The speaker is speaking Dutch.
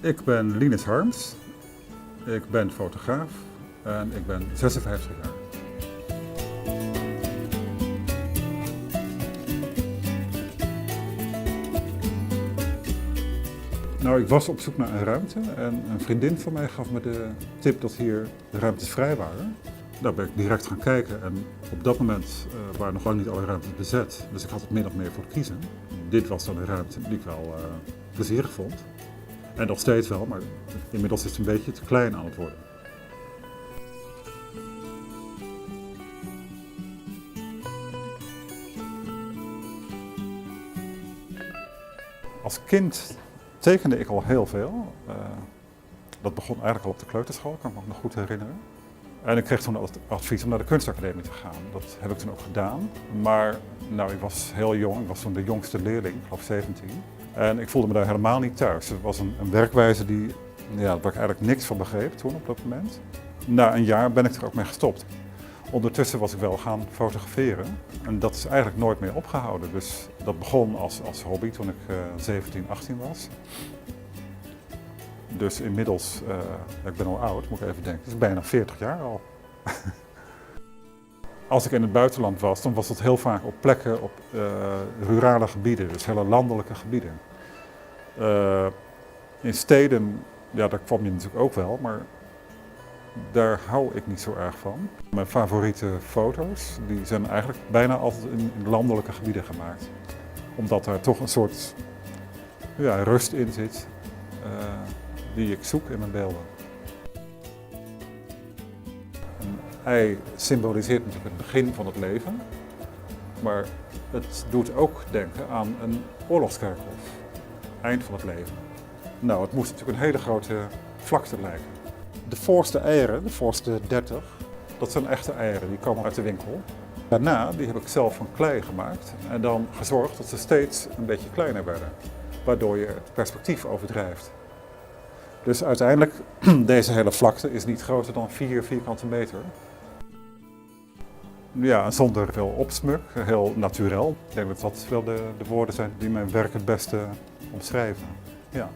Ik ben Linus Harms, ik ben fotograaf en ik ben 56 jaar. Nou, ik was op zoek naar een ruimte en een vriendin van mij gaf me de tip dat hier de ruimtes vrij waren. Daar ben ik direct gaan kijken en op dat moment waren nog lang niet alle ruimtes bezet. Dus ik had het min of meer voor te kiezen. Dit was dan een ruimte die ik wel plezierig vond. En nog steeds wel, maar inmiddels is het een beetje te klein aan het worden. Als kind tekende ik al heel veel. Dat begon eigenlijk al op de kleuterschool, kan ik me ook nog goed herinneren. En ik kreeg toen het advies om naar de kunstacademie te gaan. Dat heb ik toen ook gedaan. Maar nou, ik was heel jong, ik was toen de jongste leerling, ik geloof 17. En ik voelde me daar helemaal niet thuis. Het was een werkwijze waar ik eigenlijk niks van begreep toen op dat moment. Na een jaar ben ik er ook mee gestopt. Ondertussen was ik wel gaan fotograferen en dat is eigenlijk nooit meer opgehouden. Dus dat begon als hobby toen ik 17, 18 was. Dus inmiddels, ik ben al oud, moet ik even denken, het is bijna 40 jaar al. Als ik in het buitenland was, dan was dat heel vaak op plekken, op rurale gebieden, dus hele landelijke gebieden. In steden, ja, daar kwam je natuurlijk ook wel, maar daar hou ik niet zo erg van. Mijn favoriete foto's die zijn eigenlijk bijna altijd in landelijke gebieden gemaakt. Omdat daar toch een soort rust in zit die ik zoek in mijn beelden. Een ei symboliseert natuurlijk het begin van het leven, maar het doet ook denken aan een oorlogskerkhof, eind van het leven. Nou, het moest natuurlijk een hele grote vlakte lijken. De voorste eieren, de voorste 30, dat zijn echte eieren, die komen uit de winkel. Daarna, die heb ik zelf van klei gemaakt en dan gezorgd dat ze steeds een beetje kleiner werden, waardoor je het perspectief overdrijft. Dus uiteindelijk, deze hele vlakte is niet groter dan 4 vierkante meter. Ja, zonder veel opsmuk, heel natuurlijk. Ik denk dat dat wel de woorden zijn die mijn werk het beste omschrijven. Ja.